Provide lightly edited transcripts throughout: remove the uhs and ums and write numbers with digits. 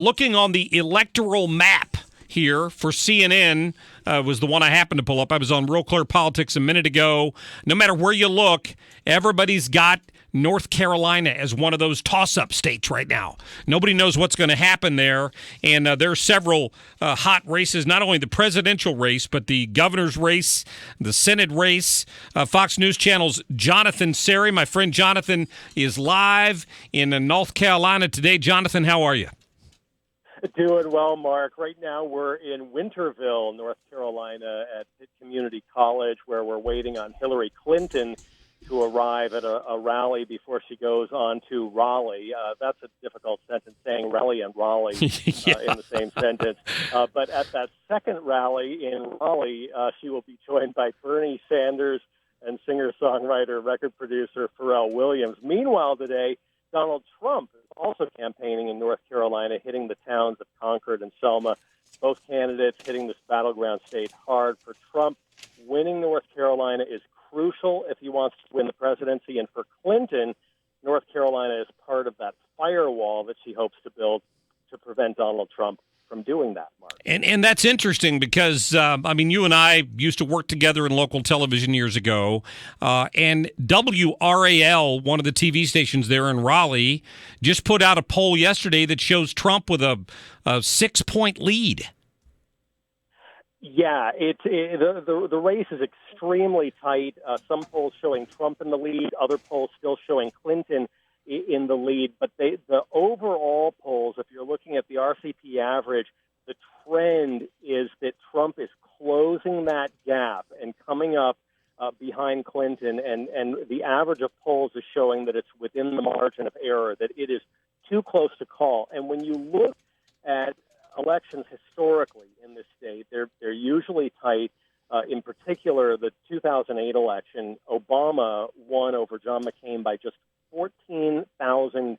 Looking on the electoral map here for CNN was the one I happened to pull up. I was on Real Clear Politics a minute ago. No matter where you look, everybody's got North Carolina as one of those toss-up states right now. Nobody knows what's going to happen there, and there are several hot races, not only the presidential race, but the governor's race, the Senate race. Fox News Channel's Jonathan Serrie, my friend Jonathan, is live in North Carolina today. Jonathan, how are you? Doing well, Mark. Right now we're in Winterville, North Carolina at Pitt Community College, where we're waiting on Hillary Clinton to arrive at a rally before she goes on to Raleigh. That's a difficult sentence, saying rally and Raleigh in the same sentence. But at that second rally in Raleigh, she will be joined by Bernie Sanders and singer-songwriter, record producer Pharrell Williams. Meanwhile today, Donald Trump is also campaigning in North Carolina, hitting the towns of Concord and Selma. Both candidates hitting this battleground state hard. For Trump, winning North Carolina is crucial if he wants to win the presidency. And for Clinton, North Carolina is part of that firewall that she hopes to build to prevent Donald Trump from doing that, Mark. And that's interesting because, you and I used to work together in local television years ago, and WRAL, one of the TV stations there in Raleigh, just put out a poll yesterday that shows Trump with a 6-point lead. Yeah, the race is extremely tight. Some polls showing Trump in the lead, other polls still showing Clinton in the lead. But the overall polls, if you're looking at the RCP average, the trend is that Trump is closing that gap and coming up behind Clinton. And the average of polls is showing that it's within the margin of error, that it is too close to call. And when you look at elections historically in this state, they're usually tight. In particular, the 2008 election, Obama won over John McCain by just 14,000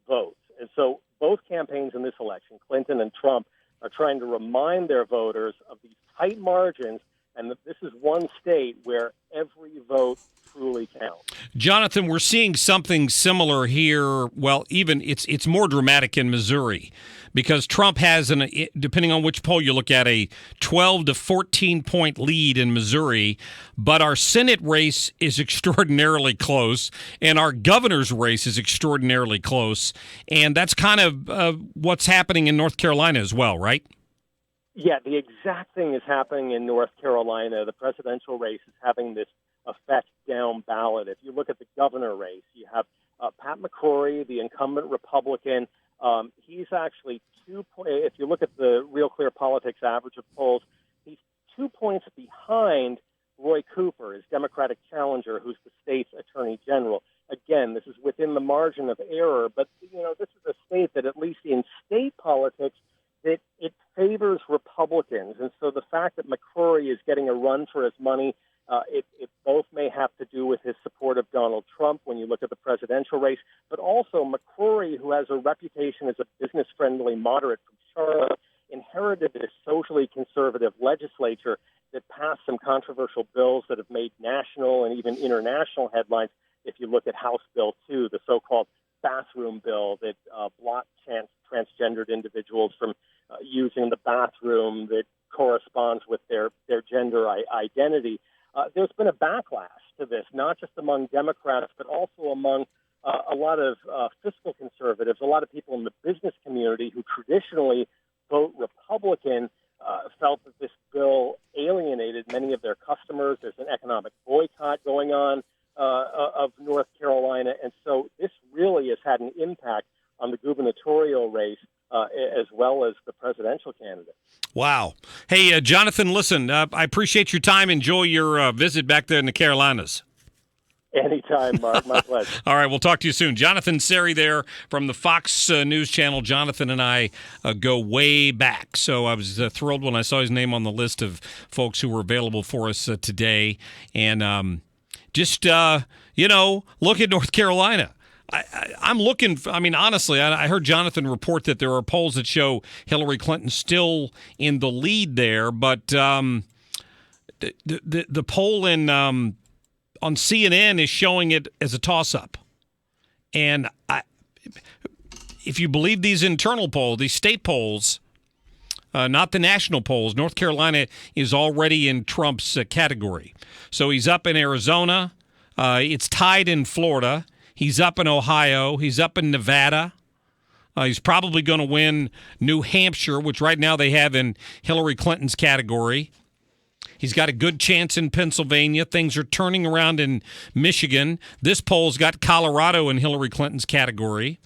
votes. And so both campaigns in this election, Clinton and Trump, are trying to remind their voters of these tight margins and that this is one state where every vote truly counts. Jonathan, we're seeing something similar here. Well, even it's more dramatic in Missouri because Trump has, depending on which poll you look at, a 12 to 14 point lead in Missouri. But our Senate race is extraordinarily close, and our governor's race is extraordinarily close. And that's kind of what's happening in North Carolina as well, right? Yeah, the exact thing is happening in North Carolina. The presidential race is having this effect down ballot. If you look at the governor race, you have Pat McCrory, the incumbent Republican. He's actually if you look at the Real Clear Politics average of polls, he's 2 points behind Roy Cooper, his Democratic challenger, who's the state's attorney general. Again, this is within the margin of error, but this is a state that, at least in state politics, that it favors Republicans. And so the fact that McCrory is getting a run for his money, it both may have to do with his support of Donald Trump when you look at the presidential race, but also McCrory, who has a reputation as a business-friendly moderate from Charlotte, inherited this socially conservative legislature that passed some controversial bills that have made national and even international headlines. If you look at House Bill 2, the so-called bathroom bill that blocked transgendered individuals from using the bathroom that corresponds with their gender identity. There's been a backlash to this, not just among Democrats, but also among a lot of fiscal conservatives, a lot of people in the business community who traditionally vote Republican, felt that this bill alienated many of their customers. There's an economic boycott going on of North Carolina. And so this really has had an impact on the gubernatorial race as well as the presidential candidate. Wow. Hey, Jonathan, listen, I appreciate your time. Enjoy your visit back there in the Carolinas. Anytime, Mark. My pleasure. All right, we'll talk to you soon. Jonathan Serrie there from the Fox News Channel. Jonathan and I go way back, so I was thrilled when I saw his name on the list of folks who were available for us today. And look at North Carolina. I'm looking, honestly, I heard Jonathan report that there are polls that show Hillary Clinton still in the lead there, but the poll on CNN is showing it as a toss-up. And if you believe these internal polls, these state polls, not the national polls, North Carolina is already in Trump's category. So he's up in Arizona. It's tied in Florida. He's up in Ohio. He's up in Nevada. He's probably going to win New Hampshire, which right now they have in Hillary Clinton's category. He's got a good chance in Pennsylvania. Things are turning around in Michigan. This poll's got Colorado in Hillary Clinton's category.